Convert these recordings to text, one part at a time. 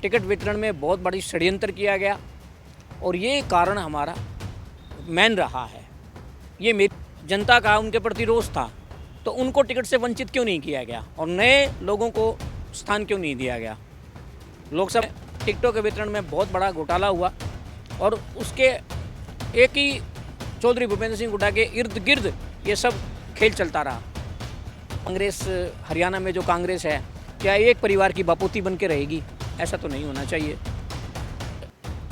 Ticket वितरण में बहुत बड़ी षड्यंत्र किया गया और ये कारण हमारा मेन रहा है। ये मेरी जनता का उनके प्रति रोष था, तो उनको टिकट से वंचित क्यों नहीं किया गया और नए लोगों को स्थान क्यों नहीं दिया गया। लोकसभा टिकटों के वितरण में बहुत बड़ा घोटाला हुआ और उसके एक ही चौधरी भूपेंद्र सिंह हुड्डा के इर्द गिर्द ये सब खेल चलता रहा। कांग्रेस हरियाणा में जो कांग्रेस है, क्या एक परिवार की बापूती बन के रहेगी? ऐसा तो नहीं होना चाहिए।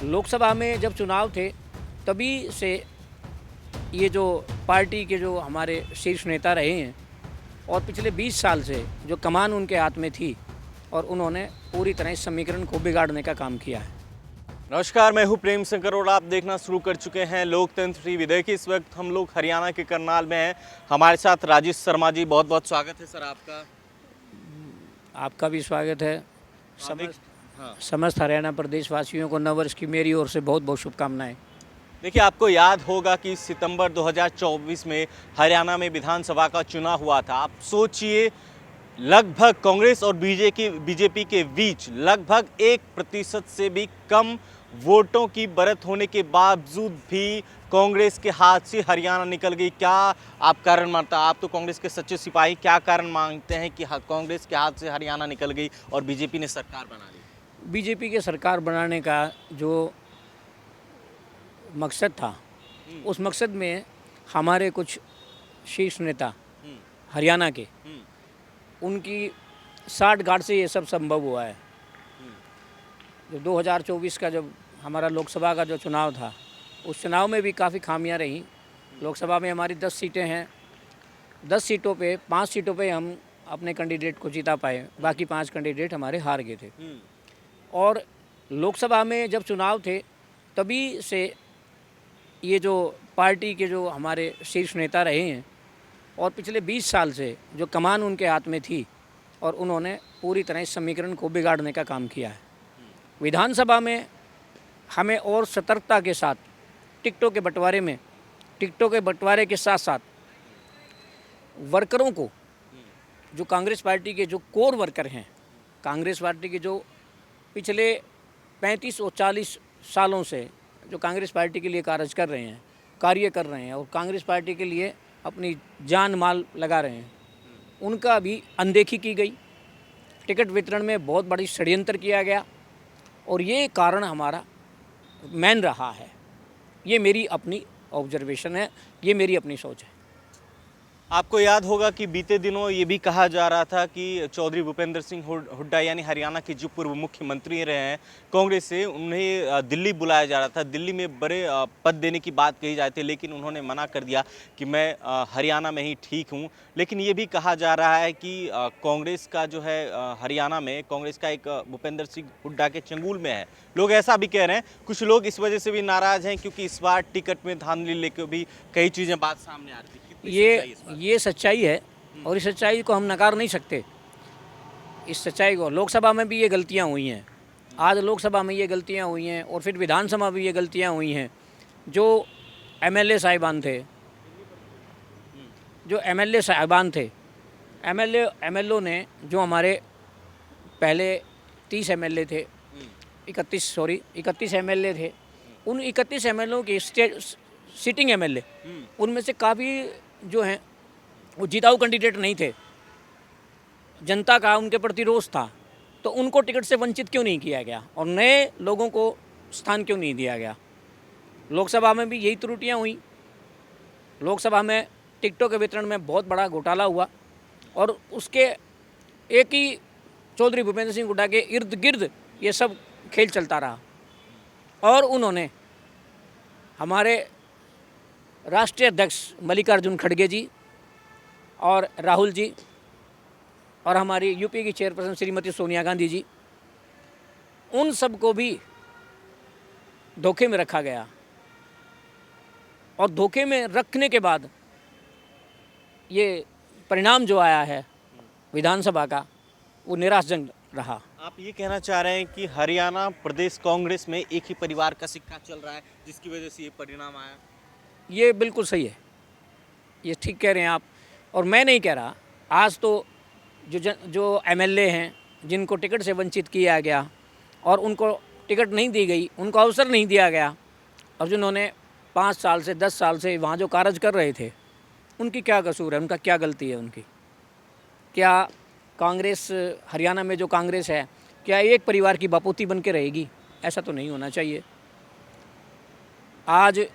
लोकसभा में जब चुनाव थे तभी से ये जो पार्टी के जो हमारे शीर्ष नेता रहे हैं और पिछले 20 साल से जो कमान उनके हाथ में थी और उन्होंने पूरी तरह इस समीकरण को बिगाड़ने का काम किया है। नमस्कार, मैं हूं प्रेम शंकर और आप देखना शुरू कर चुके हैं लोकतंत्र टीवी। देखिए, इस वक्त हम लोग हरियाणा के करनाल में हैं। हमारे साथ राजेश शर्मा जी, बहुत बहुत स्वागत है सर आपका। आपका भी स्वागत है। समस्त हरियाणा प्रदेश वासियों को नववर्ष की मेरी ओर से बहुत बहुत शुभकामनाएं। देखिए, आपको याद होगा कि सितंबर 2024 में हरियाणा में विधानसभा का चुनाव हुआ था। आप सोचिए, लगभग कांग्रेस और बीजेपी के बीच लगभग 1% से भी कम वोटों की बढ़त होने के बावजूद भी कांग्रेस के हाथ से हरियाणा निकल गई। क्या आप कारण मानता, आप तो कांग्रेस के सच्चे सिपाही, क्या कारण मांगते हैं कि कांग्रेस के हाथ से हरियाणा निकल गई और बीजेपी ने सरकार बना ली? बीजेपी के सरकार बनाने का जो मकसद था, उस मकसद में हमारे कुछ शीर्ष नेता हरियाणा के, उनकी साठगांठ से ये सब संभव हुआ है। जो 2024 का जब हमारा लोकसभा का जो चुनाव था, उस चुनाव में भी काफ़ी खामियां रहीं। लोकसभा में हमारी 10 सीटें हैं। 10 सीटों पे 5 सीटों पे हम अपने कैंडिडेट को जिता पाए, बाकी 5 कैंडिडेट हमारे हार गए थे। और लोकसभा में जब चुनाव थे तभी से ये जो पार्टी के जो हमारे शीर्ष नेता रहे हैं और पिछले 20 साल से जो कमान उनके हाथ में थी और उन्होंने पूरी तरह इस समीकरण को बिगाड़ने का काम किया है। विधानसभा में हमें और सतर्कता के साथ टिकटों के बंटवारे के साथ साथ वर्करों को, जो कांग्रेस पार्टी के जो कोर वर्कर हैं, कांग्रेस पार्टी के जो पिछले 35 और 40 सालों से जो कांग्रेस पार्टी के लिए कार्य कर रहे हैं और कांग्रेस पार्टी के लिए अपनी जान माल लगा रहे हैं, उनका भी अनदेखी की गई। टिकट वितरण में बहुत बड़ी षड्यंत्र किया गया और ये कारण हमारा मेन रहा है। ये मेरी अपनी ऑब्जर्वेशन है, ये मेरी अपनी सोच है। आपको याद होगा कि बीते दिनों ये भी कहा जा रहा था कि चौधरी भूपेंद्र सिंह हुड्डा यानी हरियाणा के जो पूर्व मुख्यमंत्री रहे हैं कांग्रेस से, उन्हें दिल्ली बुलाया जा रहा था। दिल्ली में बड़े पद देने की बात कही जाती है, लेकिन उन्होंने मना कर दिया कि मैं हरियाणा में ही ठीक हूं। लेकिन ये भी कहा जा रहा है कि कांग्रेस का जो है हरियाणा में कांग्रेस का एक भूपेंद्र सिंह हुड्डा के चंगुल में है। लोग ऐसा भी कह रहे हैं। कुछ लोग इस वजह से भी नाराज़ हैं क्योंकि इस बार टिकट में धांधली लेकर भी कई चीज़ें बात सामने आ रही थी। ये सच्चाई है और इस सच्चाई को हम नकार नहीं सकते। इस सच्चाई को, लोकसभा में भी ये गलतियां हुई हैं, आज लोकसभा में ये गलतियां हुई हैं और फिर विधानसभा में ये गलतियां हुई हैं। जो एमएलए साहिबान थे, एमएलओ ने, जो हमारे पहले 30 एमएलए थे, 31 एमएलए थे, उन 31 एमएलओ के सिटिंग एमएलए, उनमें से काफ़ी जो हैं वो जिताऊ कैंडिडेट नहीं थे। जनता का उनके प्रति रोष था, तो उनको टिकट से वंचित क्यों नहीं किया गया और नए लोगों को स्थान क्यों नहीं दिया गया। लोकसभा में भी यही त्रुटियां हुई। लोकसभा में टिकटों के वितरण में बहुत बड़ा घोटाला हुआ और उसके एक ही चौधरी भूपेंद्र सिंह हुड्डा के इर्द गिर्द ये सब खेल चलता रहा और उन्होंने हमारे राष्ट्रीय अध्यक्ष मल्लिकार्जुन खड़गे जी और राहुल जी और हमारी यूपी की चेयरपर्सन श्रीमती सोनिया गांधी जी, उन सब को भी धोखे में रखा गया और धोखे में रखने के बाद ये परिणाम जो आया है विधानसभा का, वो निराशाजनक रहा। आप ये कहना चाह रहे हैं कि हरियाणा प्रदेश कांग्रेस में एक ही परिवार का सिक्का चल रहा है, जिसकी वजह से ये परिणाम आया? ये बिल्कुल सही है, ये ठीक कह रहे हैं आप। और मैं नहीं कह रहा, आज तो जो एमएलए हैं जिनको टिकट से वंचित किया गया और उनको टिकट नहीं दी गई, उनको अवसर नहीं दिया गया, और जिन्होंने 5 साल से 10 साल से वहाँ जो कार्य कर रहे थे, उनकी क्या कसूर है, उनका क्या गलती है उनकी? क्या कांग्रेस हरियाणा में जो कांग्रेस है, क्या एक परिवार की बापूती बन के रहेगी? ऐसा तो नहीं होना चाहिए। आज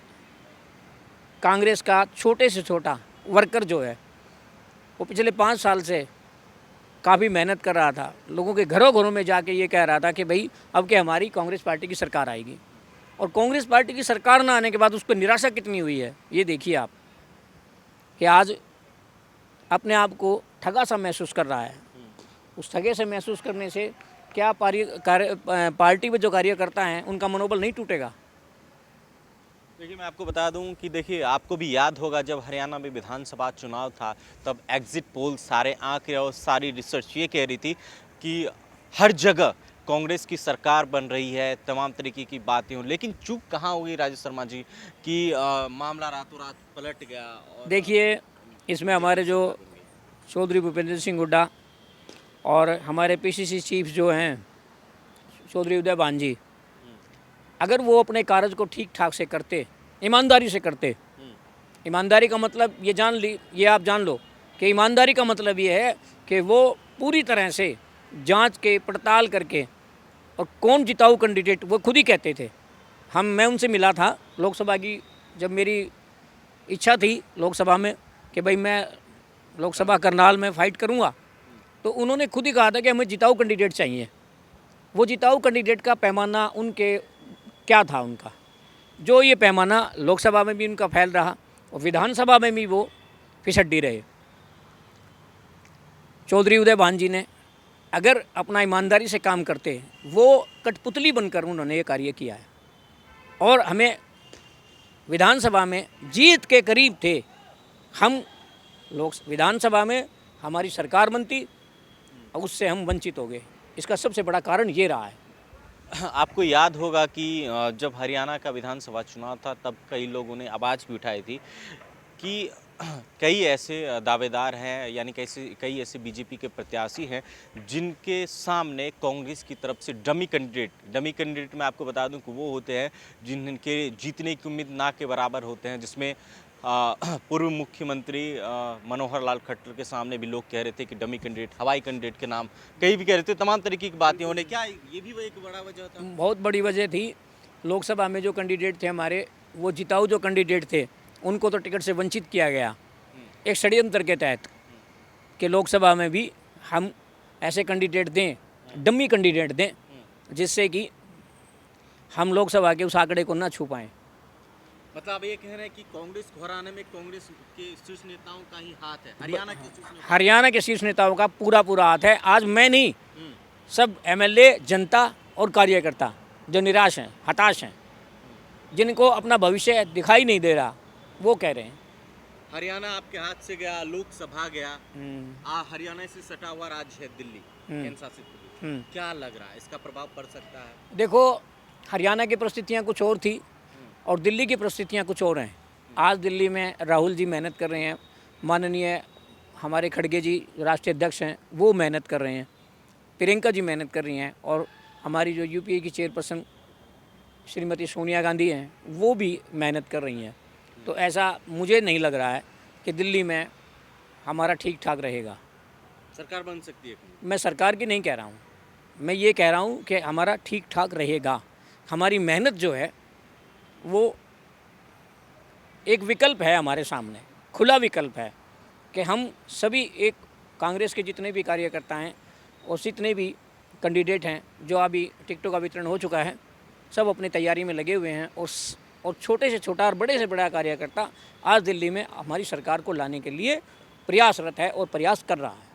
कांग्रेस का छोटे से छोटा वर्कर जो है, वो पिछले 5 साल से काफ़ी मेहनत कर रहा था, लोगों के घरों घरों में जाके ये कह रहा था कि भाई अब के हमारी कांग्रेस पार्टी की सरकार आएगी, और कांग्रेस पार्टी की सरकार ना आने के बाद उसको निराशा कितनी हुई है, ये देखिए आप, कि आज अपने आप को ठगा सा महसूस कर रहा है। उस ठगे से महसूस करने से क्या पार्टी में जो कार्यकर्ता हैं उनका मनोबल नहीं टूटेगा? देखिए, मैं आपको बता दूं कि देखिए, आपको भी याद होगा जब हरियाणा में विधानसभा चुनाव था, तब एग्जिट पोल, सारे आंकड़े और सारी रिसर्च ये कह रही थी कि हर जगह कांग्रेस की सरकार बन रही है, तमाम तरीके की बातें हों। लेकिन चूक कहाँ हुई राजेश शर्मा जी कि मामला रातों रात पलट गया? और देखिए, इसमें हमारे जो चौधरी भूपेंद्र सिंह हुड्डा और हमारे पीसीसी चीफ जो हैं चौधरी उदय भान जी, अगर वो अपने कार्य को ठीक ठाक से करते, ईमानदारी से करते, ईमानदारी का मतलब ये आप जान लो कि ईमानदारी का मतलब ये है कि वो पूरी तरह से जांच के पड़ताल करके, और कौन जिताऊ कैंडिडेट वो खुद ही कहते थे। मैं उनसे मिला था लोकसभा की, जब मेरी इच्छा थी लोकसभा में कि भाई मैं लोकसभा करनाल में फ़ाइट करूंगा, तो उन्होंने खुद ही कहा था कि हमें जिताऊ कैंडिडेट चाहिए। वो जिताऊ कैंडिडेट का पैमाना उनके क्या था, उनका जो ये पैमाना लोकसभा में भी उनका फैल रहा और विधानसभा में भी वो फिसड्डी रहे। चौधरी उदय भान जी ने अगर अपना ईमानदारी से काम करते, वो कठपुतली बनकर उन्होंने ये कार्य किया है, और हमें विधानसभा में जीत के करीब थे हम। विधानसभा में हमारी सरकार बनती और उससे हम वंचित हो गए। इसका सबसे बड़ा कारण ये रहा है। आपको याद होगा कि जब हरियाणा का विधानसभा चुनाव था, तब कई लोगों ने आवाज़ भी उठाई थी कि कई ऐसे दावेदार हैं, यानी कई ऐसे बीजेपी के प्रत्याशी हैं जिनके सामने कांग्रेस की तरफ से डमी कैंडिडेट मैं आपको बता दूं कि वो होते हैं जिनके जीतने की उम्मीद ना के बराबर होते हैं, जिसमें पूर्व मुख्यमंत्री मनोहर लाल खट्टर के सामने भी लोग कह रहे थे कि डमी कैंडिडेट, हवाई कैंडिडेट के नाम कई भी कह रहे थे, तमाम तरीके की बातें होने। क्या ये भी एक बड़ा वजह था? बहुत बड़ी वजह थी। लोकसभा में जो कैंडिडेट थे हमारे, वो जिताऊ जो कैंडिडेट थे, उनको तो टिकट से वंचित किया गया एक षड्यंत्र के तहत, कि लोकसभा में भी हम ऐसे कैंडिडेट दें, डमी कैंडिडेट दें, जिससे कि हम लोकसभा के उस आंकड़े को ना छू पाएँ। मतलब आप ये कह रहे हैं कि कांग्रेस को हराने में कांग्रेस के शीर्ष नेताओं का ही हाथ है, हरियाणा के शीर्ष नेताओं का पूरा हाथ है। आज मैं नहीं, सब एमएलए, जनता और कार्यकर्ता जो निराश हैं, हताश हैं, जिनको अपना भविष्य दिखाई नहीं दे रहा, वो कह रहे हैं हरियाणा आपके हाथ से गया, लोकसभा गया, हरियाणा से सटा हुआ राज्य है दिल्ली, केंद्र शासित प्रदेश। क्या लग रहा है, इसका प्रभाव पड़ सकता है? देखो, हरियाणा की परिस्थितियाँ कुछ और थी और दिल्ली की परिस्थितियाँ कुछ और हैं। आज दिल्ली में राहुल जी मेहनत कर रहे हैं, माननीय हमारे खड़गे जी राष्ट्रीय अध्यक्ष हैं, वो मेहनत कर रहे हैं, प्रियंका जी मेहनत कर रही हैं, और हमारी जो यूपीए की चेयरपर्सन श्रीमती सोनिया गांधी हैं, वो भी मेहनत कर रही हैं। तो ऐसा मुझे नहीं लग रहा है कि दिल्ली में हमारा ठीक ठाक रहेगा। सरकार बन सकती है? मैं सरकार की नहीं कह रहा हूँ, मैं ये कह रहा हूँ कि हमारा ठीक ठाक रहेगा। हमारी मेहनत जो है वो एक विकल्प है हमारे सामने, खुला विकल्प है कि हम सभी, एक कांग्रेस के जितने भी कार्यकर्ता हैं और जितने भी कैंडिडेट हैं, जो अभी टिकटों का वितरण हो चुका है, सब अपनी तैयारी में लगे हुए हैं, और छोटे से छोटा और बड़े से बड़ा कार्यकर्ता आज दिल्ली में हमारी सरकार को लाने के लिए प्रयासरत है और प्रयास कर रहा है।